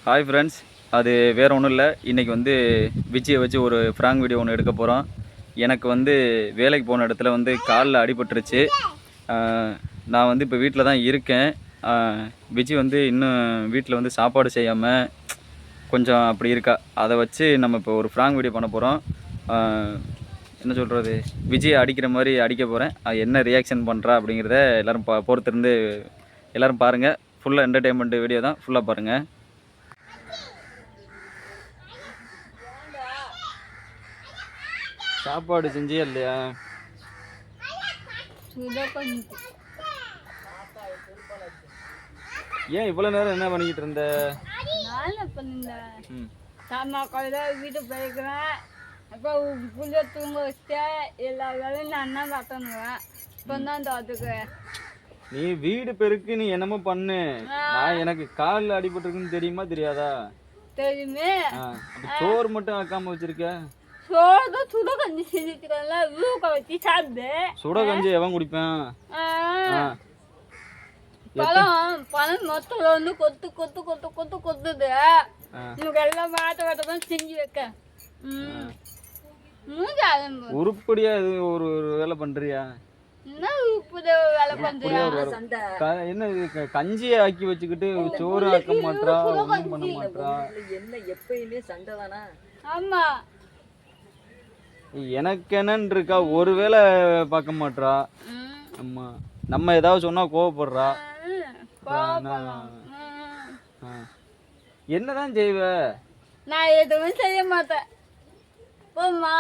Hi friends, அது வேறு ஒன்றும் இல்லை. இன்றைக்கி வந்து விஜயை வச்சு ஒரு ஃப்ராங்க் வீடியோ ஒன்று எடுக்க போகிறோம். எனக்கு வந்து வேலைக்கு போன இடத்துல வந்து காலில் அடிபட்டுருச்சு. நான் வந்து இப்போ வீட்டில் தான் இருக்கேன். விஜய் வந்து இன்னும் வீட்டில் வந்து சாப்பாடு செய்யாமல் கொஞ்சம் அப்படி இருக்கா. அதை வச்சு நம்ம இப்போ ஒரு ஃப்ராங்க் வீடியோ பண்ண போகிறோம். என்ன சொல்கிறது, விஜயை அடிக்கிற மாதிரி அடிக்க போகிறேன். என்ன ரியாக்ஷன் பண்ணுறா அப்படிங்கிறத எல்லோரும் பொறுத்திருந்து எல்லோரும் பாருங்கள். ஃபுல்லாக என்டர்டெயின்மெண்ட் வீடியோ தான், ஃபுல்லாக பாருங்கள். சாப்பாடு செஞ்சியா இல்லையா? ஏன் இவ்வளவு நேரம் என்ன பண்ணிக்கிட்டு இருந்த? வீட்டு போயிருக்கிறேன். அப்போ புள்ளிய தூங்க வச்சேன். எல்லா வேலையும் நான் தான் பார்த்துனுவேன். இப்போ தான் பார்த்துக்குவேன். நீ வீடு பெருக்கு, நீ என்னமோ பண்ணு. நான் எனக்கு காலில் அடிபட்டுருக்குன்னு தெரியுமா தெரியாதா? தெரியுமே. சோறு மட்டும் ஆக்காம வச்சிருக்க. சுட கஞ்சி செஞ்சுட்டுக்கல, ஊக்க வச்சு சாப்பிடு. சுட கஞ்சி எவன் குடிப்பேன்? பழம் மொத்தம் வந்து கொத்து கொத்து கொத்து கொத்து கொத்துது. உனக்கு எல்லாம் மாட்ட தான் செஞ்சு வைக்க. உருப்படியா இது ஒரு வேலை பண்றியா? என்ன உருப்படியா வேலை பண்றியா? என்ன கஞ்சியை ஆக்கி வச்சுக்கிட்டு சோறு ஆக்க மாட்டா, ஒண்ணும் பண்ண மாட்டா. என்ன எப்பயுமே சண்டை தானா? ஆமா, எனக்கு என்னன்னு இருக்கா, ஒருவேளை பார்க்க மாட்டா. ஆமா, நம்ம ஏதாவது சொன்னா கோவப்படுறா. என்னதான் செய்வ? நான் எதுவும் செய்ய மாட்டேன். போமா.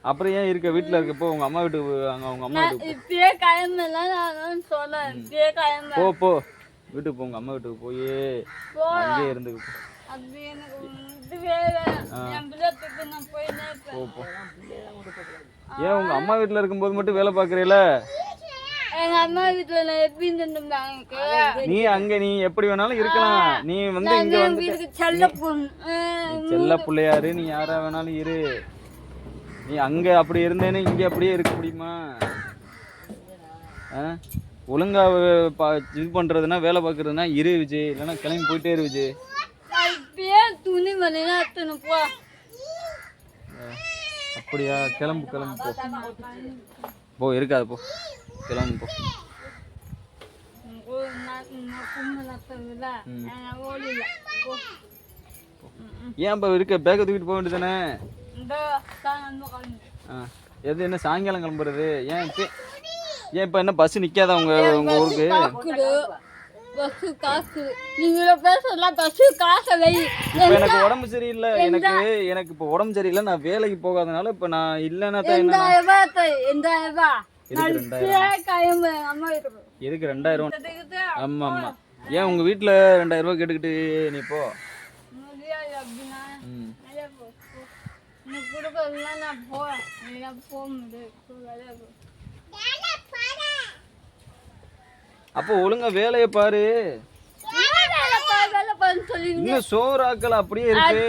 அப்புறம் ஏன் இருக்க? வீட்டுல இருக்க போ, உங்க அம்மா வீட்டுக்கு. உங்க அம்மா வீட்டுக்கு இப்பயே கிளம்பலாம். நான் சொல்றேன், இப்பயே கிளம்ப. போ போ, வீட்டுக்கு போ, உங்க அம்மா வீட்டுக்கு போய் அங்கேயே இருந்து. அது எனக்கு இது வேற. என் பிள்ளைக்கு நான் போயினேன். போ. ஏன் உங்க அம்மா வீட்டுல இருக்கும்போது மட்டும் வேலை பாக்குறீல? எங்க அம்மா வீட்டுல நான் எப்படி இருந்திருந்தாங்க. நீ அங்க நீ எப்படி வேணாலும் இருக்கலாம். நீ வந்து இங்க வந்து செல்ல பொண்ணு, செல்ல பிள்ளையாரு. நீ யாரா வேணாலும் இரு. நீ அங்க அப்படி இருந்தேன்னு இங்க அப்படியே இருக்க முடியுமா? ஒழுங்கா இது பண்றதுன்னா, வேலை பாக்குறதுன்னா இரு விஜய். இல்லைன்னா கிளம்பி போயிட்டே இரு விஜய். துணி மணினா அத்தனை போ. அப்படியா? கிளம்பு கிளம்பு போ. போ, இருக்காது போ, கிளம்பு போ. ஏன் இப்போ இருக்க? பேக்கை தூக்கிட்டு போக வேண்டியதானே? எது என்ன சாயங்காலம் கிளம்புறது? ஏன் இப்போ என்ன பஸ் நிற்காதா உங்க ஊருக்கு? எனக்கு உடம்பு சரியில்லை. எனக்கு இப்போ உடம்பு சரியில்லை. நான் வேலைக்கு போகாதனால இப்போ நான் இல்லைன்னா எதுக்கு 2000? ஆமா ஆமா. ஏன் உங்க வீட்டுல 2000 ரூபாய் கேட்டுக்கிட்டு நீ போ. அப்போ ஒழுங்கா வேலையை பாரு. இன்னும் சோறு ஆக்கல, அப்படியே இருக்கு.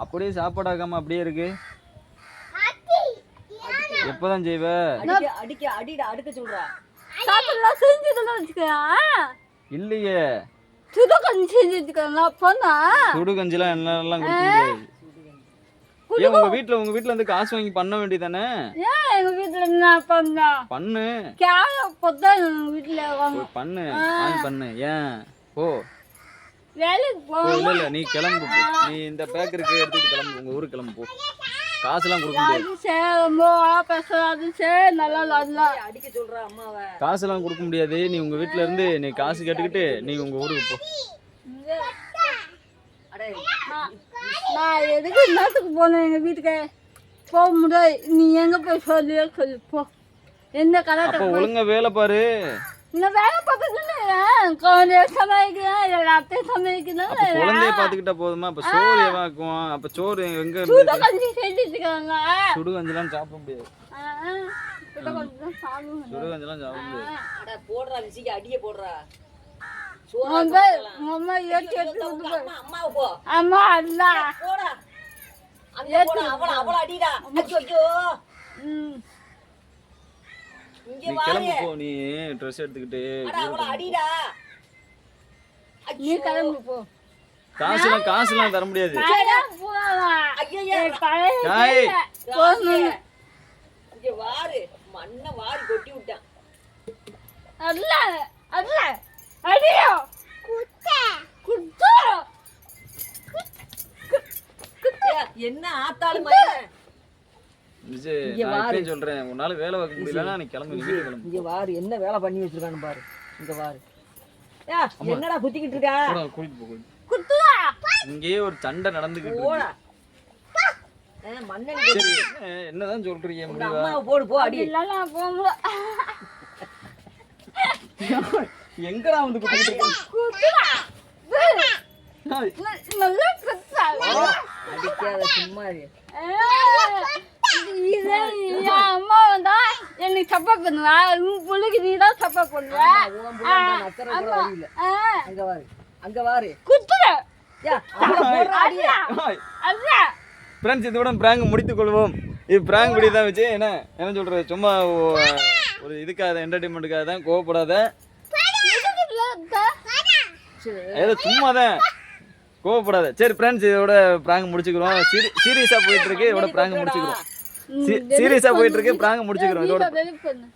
அப்படியே சாப்பாடு ஆக்காம அப்படியே இருக்கு. எப்பதான் செய்வ? அடுக்க சொல்றா. இல்லையே, சுடு கஞ்சி செஞ்சுக்கலாம். சுடு கஞ்சிலாம் எல்லாம் குடிக்க முடியாது. ஏன் உங்க வீட்டுல இருந்து காசு வாங்கி பண்ண வேண்டியதானே? எங்க வீட்டுல என்ன பண்ணு. வீட்டுல பண்ணு, வாங்கி பண்ணு. ஏன் போ, வேலைக்கு போ. இல்ல நீ கிளம்பு போ. நீ இந்த பேக்கருக்கு எடுத்துட்டு கிளம்பு, உங்க ஊருக்கு கிளம்பு போ. காசுலாம் கொடுக்க முடியாது. அடிக்க சொல்றா அம்மாவை. காசுலாம் கொடுக்க முடியாது. நீ உங்க வீட்டுல இருந்து நீ காசு கேட்டுக்கிட்டு நீ உங்க ஊருக்கு போ. நான் எதுக்கு என்னத்துக்கு போனேன்? எங்க வீட்டுக்கு போக முடியாது. நீ எங்க போய் சொல்லு போ. எந்த கலர் ஒழுங்கா வேலை பாரு. நான் வேலை பார்த்துட்டு சமைக்கிறேன், எல்லாத்தையும் சமைக்கிறேன். குழந்தைய பாத்துக்கிட்டா போதுமா? அப்ப சோறு எவாக்குவோம். அப்ப சோறு எங்க? சுடு கஞ்சி செஞ்சுட்டுருக்காங்க. சுடு கஞ்சிலாம் சாப்பிட முடியாது. சுடு கஞ்சிலாம் சாப்பிட முடியாது. போடுறா விசிக்கு, அடிய போடுறா. அம்மா அல்ல அடிடா. ஐயோ, நீ கிளம்பு போ. நீ ட்ரெஸ் எடுத்துக்கிட்டு அடிடா. நீ கிளம்பு போ. காசுலாம் தர முடியாது. நான் போகலாம். ஐயையே, பழைய ஏய். இல்ல. போகணும். இங்க வாரு மண்ணை வாரி கொட்டி விட்டான். அல்ல அல்ல அடியோ குத்த குத்த ஏய், என்ன ஆத்தாலும் மயிரன். விஜய், இங்க நான் வாரு. இப்பயே சொல்றேன், உன்னால வேலை பார்க்க முடியலன்னா நீ கிளம்பு, நீ வீட்டுக்கு கிளம்பு. இங்க வாரு என்ன வேலை பண்ணி வச்சிருக்கான்னு பாரு. இங்க வாரு. ஏய், என்னடா குத்திக்கிட்டு இருக்கா? போடா, கூட்டிட்டு போ, கூட்டிட்டு போ. குத்துவா இங்கேயே ஒரு சண்டை நடந்துகிட்டு போடா. இருக்கு. மண்ணெண்ணி சரி, என்னதான் சொல்றீங்க உங்க முடிவா? அம்மாவை போடு போ அடி. இல்ல நான் போகல. எங்கடா வந்து குத்திக்கிட்டு இருக்க? குத்துவா ஏய், நல்லா குத்தா அடிக்காத சும்மா இரு. இதே என் அம்மா வந்தா எனக்கு சப்போர்ட் பண்ணுவா, உன் பிள்ளைக்கு நீ தான் சப்போர்ட் பண்ணுவ. உன் புள்ள இருந்தா நக்கற கூட வழி இல்ல. அங்க வாரு. அங்க வாரு. குத்துற ஏய், அவளை போடுறா அடியே. ஏய். அல்ல ஃப்ரெண்ட்ஸ், இதோட பிராங்க் முடித்துக் கொள்வோம். இது பிராங்க் வீடியோ தான் வச்சு என்ன சொல்றது, சும்மா ஒரு இதுக்காக என்டர்டைன்மெண்ட்டுக்காக தான், கோவப்படாத. ஏதோ சும்மா தான், கோவப்படாத. சரி ஃப்ரெண்ட்ஸ், இதோட பிராங்க் முடிச்சுக்கிறோம். சீரியஸா போயிட்டு இருக்கு, இதோட பிராங்க் முடிச்சுக்கிறோம். சீரியஸா போயிட்டு இருக்கு, பிராங்க் முடிச்சுக்கிறோம் இதோட. பண்ணு